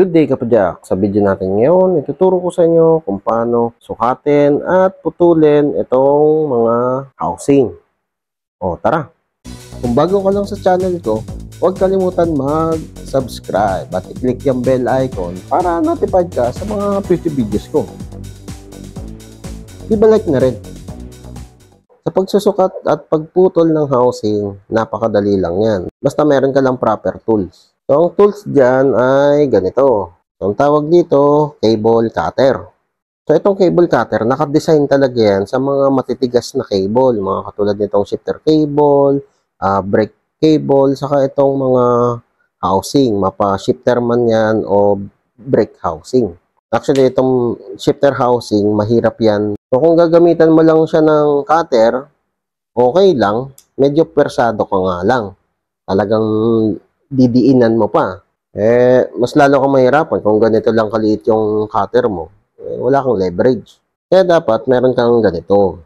Good day kapadyak! Sa video natin ngayon, ituturo ko sa inyo kung paano sukatin at putulin itong mga housing. O tara! Kung bago ka lang sa channel ko, huwag kalimutan mag-subscribe at i-click yung bell icon para notified ka sa mga future videos ko. I-like na rin. Sa pagsusukat at pagputol ng housing, napakadali lang yan. Basta meron ka lang proper tools. So, ang tools dyan ay ganito. So, ang tawag dito, cable cutter. So, itong cable cutter, nakadesign talaga yan sa mga matitigas na cable. Mga katulad nitong shifter cable, brake cable, saka itong mga housing. Mapa-shifter man yan o brake housing. Actually, itong shifter housing, mahirap yan. So, kung gagamitan mo lang siya ng cutter, okay lang. Medyo persado ka nga lang. Talagang didiinan mo pa. Mas lalo kang mahirapan kung ganito lang kaliit yung cutter mo. Wala kang leverage. Kaya dapat meron kang ganito,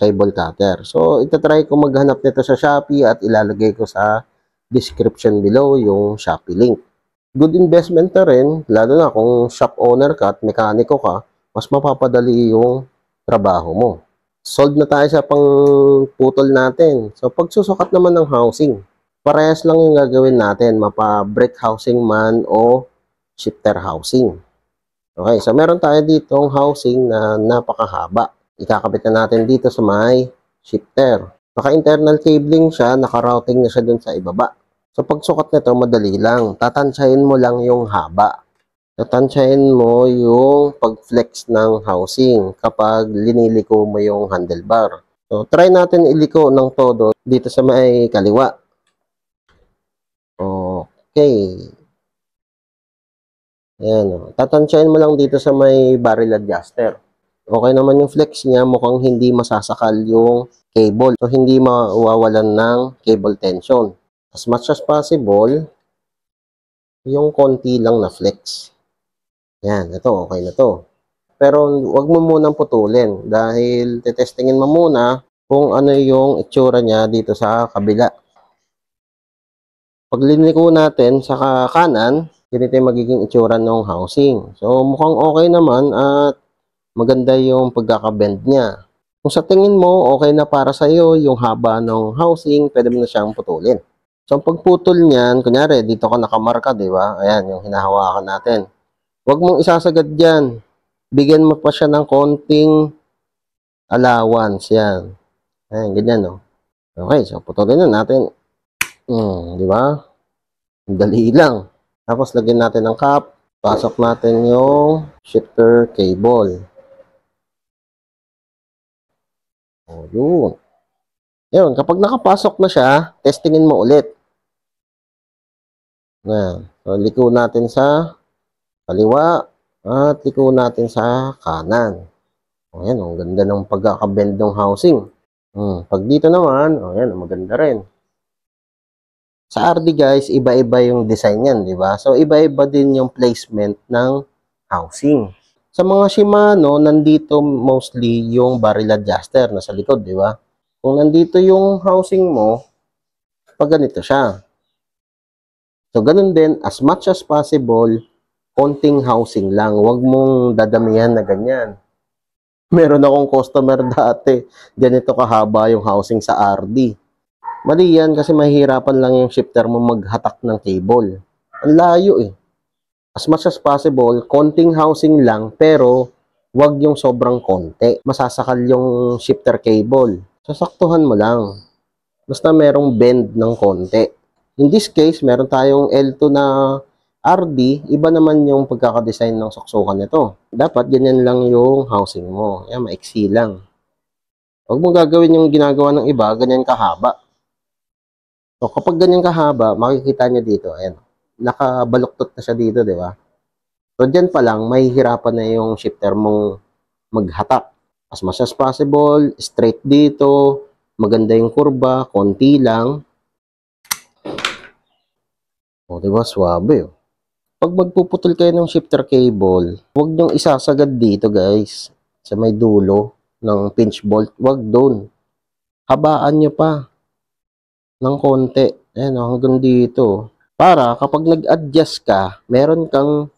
cable cutter. So, itatry ko maghanap nito sa Shopee at ilalagay ko sa description below yung Shopee link. Good investment na rin, lalo na kung shop owner ka at mekaniko ka, mas mapapadali yung trabaho mo. Solve na tayo sa pangputol natin. So, pagsusukat naman ng housing, parehas lang yung gagawin natin, mapa-brick housing man o shifter housing. Okay, so meron tayo ditong housing na napakahaba. Ikakabit na natin dito sa may shifter. Naka-internal cabling siya, naka-routing na siya dun sa ibaba. So pagsukat nito, madali lang. Tatansyahin mo lang yung haba. Tatansyahin mo yung pag-flex ng housing kapag liniliko mo yung handlebar. So try natin iliko ng todo dito sa may kaliwa. Okay. Ayan. Tatansyahin mo lang dito sa may barrel adjuster. Okay naman yung flex niya. Mukhang hindi masasakal yung cable. So, hindi mawawalan ng cable tension. As much as possible, yung konti lang na flex. Ayan. Ito, okay na to. Pero, wag mo munang putulin. Dahil, tetestingin mo muna kung ano yung itsura niya dito sa kabila. Pag liniko natin sa kanan, ganito yung magiging itsura ng housing. So, mukhang okay naman at maganda yung pagkakabend niya. Kung sa tingin mo, okay na para sa iyo yung haba ng housing, pwede mo na siyang putulin. So, ang pagputol niyan, kunyari, dito ka nakamarka, di ba? Ayan, yung hinahawakan natin. Huwag mong isasagad dyan. Bigyan mo pa siya ng konting allowance. Yan. Ayan, ganyan, no? Okay, so putulin na natin. Di ba? Dali lang. Tapos, lagyan natin ng cap. Pasok natin yung shifter cable. O, yun. Yun, kapag nakapasok na siya, testingin mo ulit. Ayan. So, liko natin sa kaliwa at liko natin sa kanan. O, yan, ang ganda ng pagkakabend ng housing. Pag dito naman, o, yan, maganda rin. Sa RD guys, iba-iba yung design yan, di ba? So, iba-iba din yung placement ng housing. Sa mga Shimano, nandito mostly yung barrel adjuster na sa likod, di ba? Kung nandito yung housing mo, pag ganito siya. So, ganun din, as much as possible, konting housing lang. Huwag mong dadamihan na ganyan. Meron akong customer dati, ganito kahaba yung housing sa RD. Mali yan kasi mahihirapan lang yung shifter mo maghatak ng cable. Ang layo eh. As much as possible, konting housing lang pero wag yung sobrang konti. Masasakal yung shifter cable. Sasaktuhan mo lang. Basta merong bend ng konti. In this case, meron tayong L2 na RD. Iba naman yung pagkakadesign ng suksukan nito. Dapat ganyan lang yung housing mo. Yan, maiksi lang. Huwag mong gagawin yung ginagawa ng iba, ganyan kahaba. So, kapag ganyan kahaba, makikita niyo dito, ayan, nakabaluktot na siya dito, di ba? So, dyan pa lang, mahihirapan na yung shifter mong maghatak. As much as possible, straight dito, maganda yung kurba, konti lang. O, di ba? Swabe, oh. Pag magpuputol kayo ng shifter cable, huwag niyong isasagad dito, guys, sa may dulo ng pinch bolt. Huwag doon. Habaan niyo pa ng konti. Ayan, hanggang dito. Para kapag nag-adjust ka, meron kang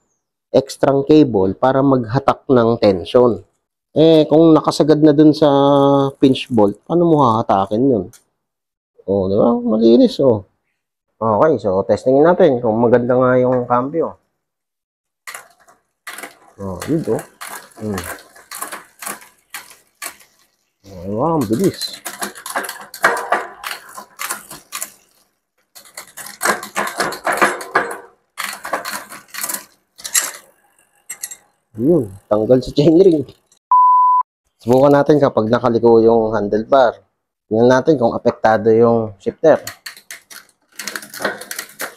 extrang cable para maghatak ng tension. Kung nakasagad na dun sa pinch bolt, paano mo hahatakin yun? Di ba? Malinis, Okay, so testingin natin kung maganda nga yung cambio. Dito. Wow, ang bilis. Yun, tanggal sa chainring. Subukan natin kapag nakaliko yung handlebar. Tingnan natin kung apektado yung shifter.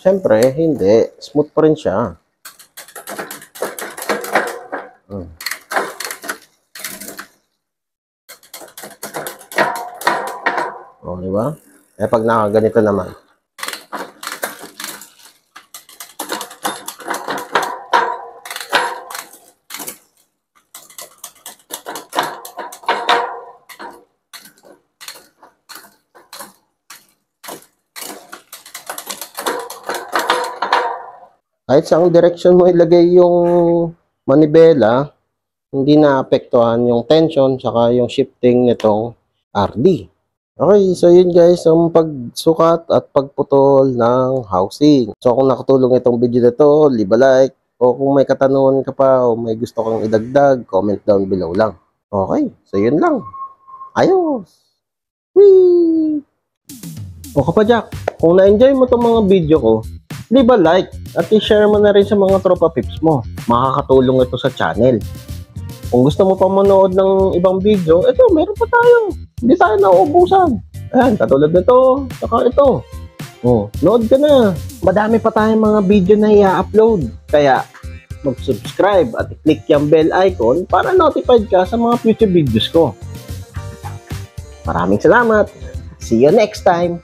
Siyempre, hindi. Smooth pa rin siya. Diba? Pag nakaganito naman. Kahit saang direction mo ilagay yung manibela, hindi naapektuhan yung tension saka yung shifting nitong RD. Okay, so yun guys, ang pagsukat at pagputol ng housing. So kung nakatulong itong video na to, leave a like. O kung may katanungan ka pa o may gusto kang idagdag, comment down below lang. Okay, so yun lang. Ayos! Whee! O kapadyak, kung na-enjoy mo itong mga video ko, leave a like at i-share mo na rin sa mga tropa pips mo. Makakatulong ito sa channel. Kung gusto mo pa manood ng ibang video, ito, meron pa tayo. Hindi tayo nauubusan. Ayan, katulad nito, saka ito. Nood ka na. Madami pa tayong mga video na i-upload. Kaya, mag-subscribe at i-click yung bell icon para notified ka sa mga future videos ko. Maraming salamat. See you next time.